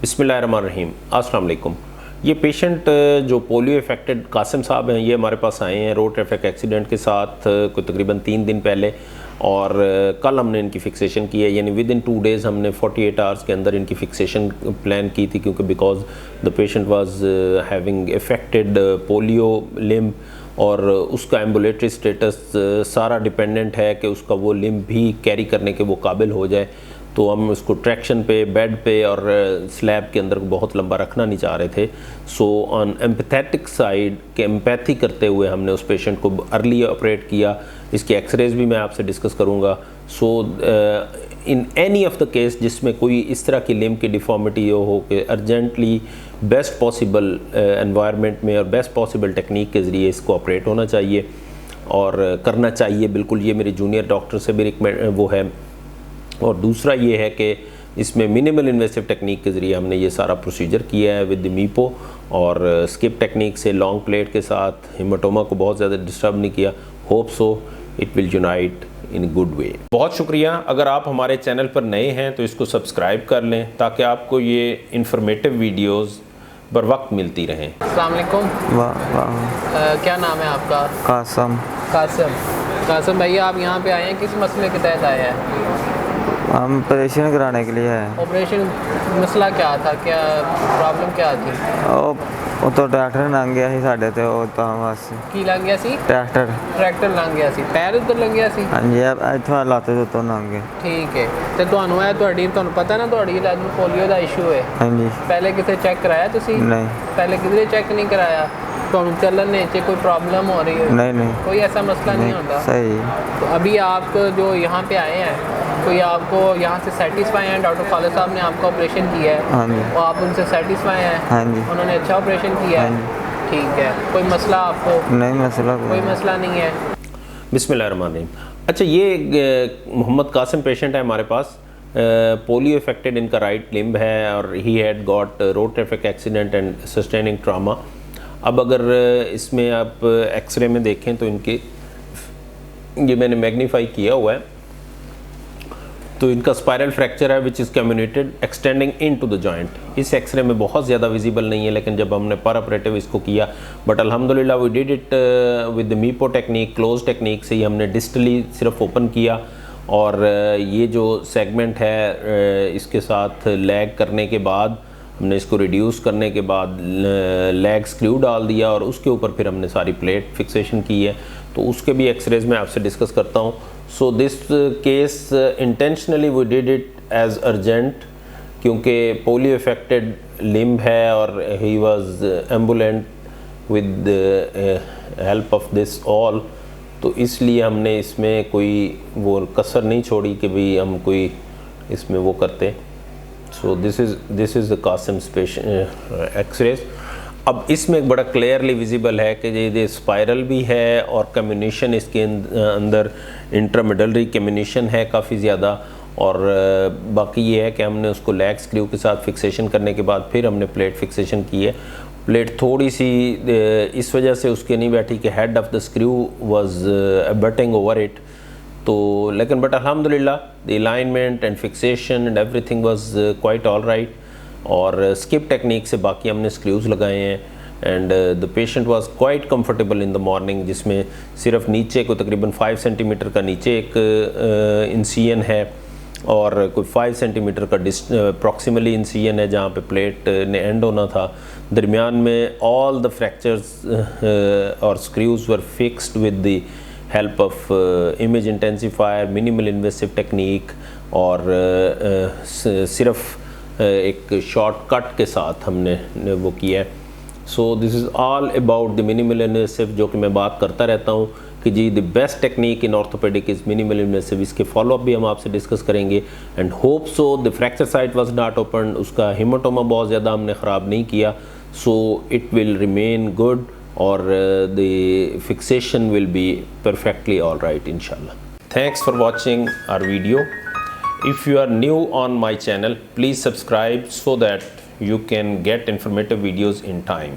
बिस्मिल्लाहिर्रहमानिर्रहीम। अस्सलाम वालेकुम। ये पेशेंट जो पोलियो इफ़ेक्टेड कासिम साहब हैं, ये हमारे पास आए हैं रोड ट्रैफिक एक्सीडेंट के साथ कोई तकरीबन 3 दिन पहले, और कल हमने इनकी फ़िक्सेशन की है, यानी विद इन 2 डेज़ हमने 48 आवर्स के अंदर इनकी फ़िक्सेशन प्लान की थी, क्योंकि because the patient was having affected polio limb, और उसका एम्बुलेटरी स्टेटस सारा डिपेंडेंट है कि उसका वो लिम्ब भी कैरी करने के वो काबिल हो जाए। तो हम उसको ट्रैक्शन पे, बेड पे और स्लैब के अंदर बहुत लंबा रखना नहीं चाह रहे थे। सो ऑन एम्पैथेटिक साइड के एम्पैथी करते हुए हमने उस पेशेंट को अर्ली ऑपरेट किया। इसके एक्सरेज भी मैं आपसे डिस्कस करूँगा। So in any of the case जिसमें कोई इस तरह की लिम्ब की डिफॉर्मिटी हो कि अर्जेंटली बेस्ट पॉसिबल एनवायरनमेंट में और बेस्ट पॉसिबल टेक्निक के ज़रिए इसको ऑपरेट होना चाहिए और करना चाहिए बिल्कुल। ये मेरे जूनियर डॉक्टर से भी वो है। और दूसरा ये है कि इसमें मिनिमल इन्वेसिव टेक्निक के ज़रिए हमने ये सारा प्रोसीजर किया है विद मीपो, और स्किप टेक्निक से लॉन्ग प्लेट के साथ हेमाटोमा को बहुत ज़्यादा डिस्टर्ब नहीं किया। Hope so it will unite in good way. बहुत शुक्रिया। अगर आप हमारे चैनल पर नए हैं तो इसको सब्सक्राइब कर लें ताकि आपको ये इन्फॉर्मेटिव वीडियोज़ बर वक्त मिलती रहें। अस्सलाम वालेकुम। क्या नाम है आपका? कासम। कासम भैया, आप यहाँ पे आए हैं किस मसले के तहत आए हैं? हम ऑपरेशन कराने के लिए है। ऑपरेशन मसला क्या था, क्या प्रॉब्लम क्या थी? ਉਹ ਤੋਂ ਟਰੈਕਟਰ ਲੰਘ ਗਿਆ ਸੀ ਸਾਡੇ ਤੇ, ਉਹ ਤਾਂ ਬਸ ਕੀ ਲੰਘ ਗਿਆ ਸੀ? ਟਰੈਕਟਰ ਲੰਘ ਗਿਆ ਸੀ। ਪੈਰ ਉੱਧਰ ਲੰਘਿਆ ਸੀ? ਹਾਂਜੀ, ਇੱਥੋਂ ਲੱਤ ਦੇ ਉੱਤੋਂ ਲੰਘ ਗਿਆ। ਠੀਕ ਹੈ। ਤੇ ਤੁਹਾਨੂੰ ਪਤਾ ਨਾ ਤੁਹਾਡੀ ਲੱਤ ਨੂੰ ਪੋਲੀਓ ਦਾ ਇਸ਼ੂ ਹੈ? ਹਾਂਜੀ। ਪਹਿਲੇ ਕਿਤੇ ਚੈੱਕ ਕਰਾਇਆ ਤੁਸੀਂ? ਨਹੀਂ। पहले किधरे चेक नहीं कराया? ਤੁਹਾਨੂੰ ਚੱਲਣ से कोई प्रॉब्लम हो रही है? नहीं, कोई ऐसा मसला नहीं होता? सही। तो अभी आप जो यहाँ पे आए हैं, कोई आपको यहाँ से सेटिस्फाई हैं? डॉक्टर खालिद साहब ने आपका ऑपरेशन किया है? हाँ जी। और आप उनसे सेटिस्फाई हैं? हाँ जी। उन्होंने अच्छा ऑपरेशन किया है? ठीक है। कोई मसला आपको? नहीं, मसला कोई मसला नहीं है। बिस्मिल्लाहिर्रहमानिर्रहीम। अच्छा, ये मोहम्मद कासिम पेशेंट है हमारे पास, पोलियो इफेक्टेड इनका राइट लिम्ब है, और he had got road traffic accident and sustaining trauma. अब अगर इसमें आप एक्सरे में देखें तो इनके, ये मैंने मैग्नीफाई किया हुआ है, तो इनका स्पाइरल फ्रैक्चर है which is communicated extending into the joint. इस एक्सरे में बहुत ज़्यादा विजिबल नहीं है, लेकिन जब हमने पर ऑपरेटिव इसको किया, बट अल्हम्दुलिल्लाह we did it with the MIPO technique, close technique से ही हमने डिस्टली सिर्फ ओपन किया, और ये जो सेगमेंट है इसके साथ लैग करने के बाद हमने इसको रिड्यूस करने के बाद लैग स्क्रू डाल दिया, और उसके ऊपर फिर हमने सारी प्लेट फिक्सेशन की है। तो उसके भी एक्सरेज में आपसे डिस्कस करता हूँ। So this case intentionally we did it as urgent, क्योंकि पोलियो इफेक्टेड लिम्ब है और he was ambulant with help of this all, तो इसलिए हमने इसमें कोई वो कसर नहीं छोड़ी कि भाई हम कोई इसमें वो करते। So this is the Qasim's patient x-rays. अब इसमें एक बड़ा क्लियरली विजिबल है कि ये स्पाइरल भी है, और कम्युनिशन इसके अंदर इंट्रामेडलरी कम्युनिशन है काफ़ी ज़्यादा, और बाकी ये है कि हमने उसको लैग स्क्रू के साथ फिक्सेशन करने के बाद फिर हमने प्लेट फिक्सेशन की है। प्लेट थोड़ी सी इस वजह से उसके नहीं बैठी कि head of the screw was butting over it, तो लेकिन बट अल्हम्दुलिल्लाह the alignment and fixation and everything was quite all right. और स्किप टेक्निक से बाकी हमने स्क्रूज लगाए हैं, and the patient was quite comfortable in the morning, जिसमें सिर्फ नीचे को तकरीबन 5 सेंटीमीटर का नीचे एक इंसियन है, और कोई 5 सेंटीमीटर का प्रॉक्सिमली इंसियन है जहाँ पे प्लेट ने एंड होना था। दरमियान में ऑल द फ्रैक्चर्स और screws were fixed with the help of image intensifier, minimal invasive technique, और सिर्फ एक शॉर्टकट के साथ हमने वो किया है। So this is all about the minimal invasive, जो कि मैं बात करता रहता हूँ कि जी the best technique in orthopedic is minimal invasive. इसके फॉलोअप भी हम आपसे डिस्कस करेंगे, and hope so the fracture site was not open, उसका हेमाटोमा बहुत ज़्यादा हमने ख़राब नहीं किया, so it will remain good, और the fixation will be perfectly all right इंशाल्लाह। Thanks for watching our video. If you are new on my channel, please subscribe so that you can get informative videos in time.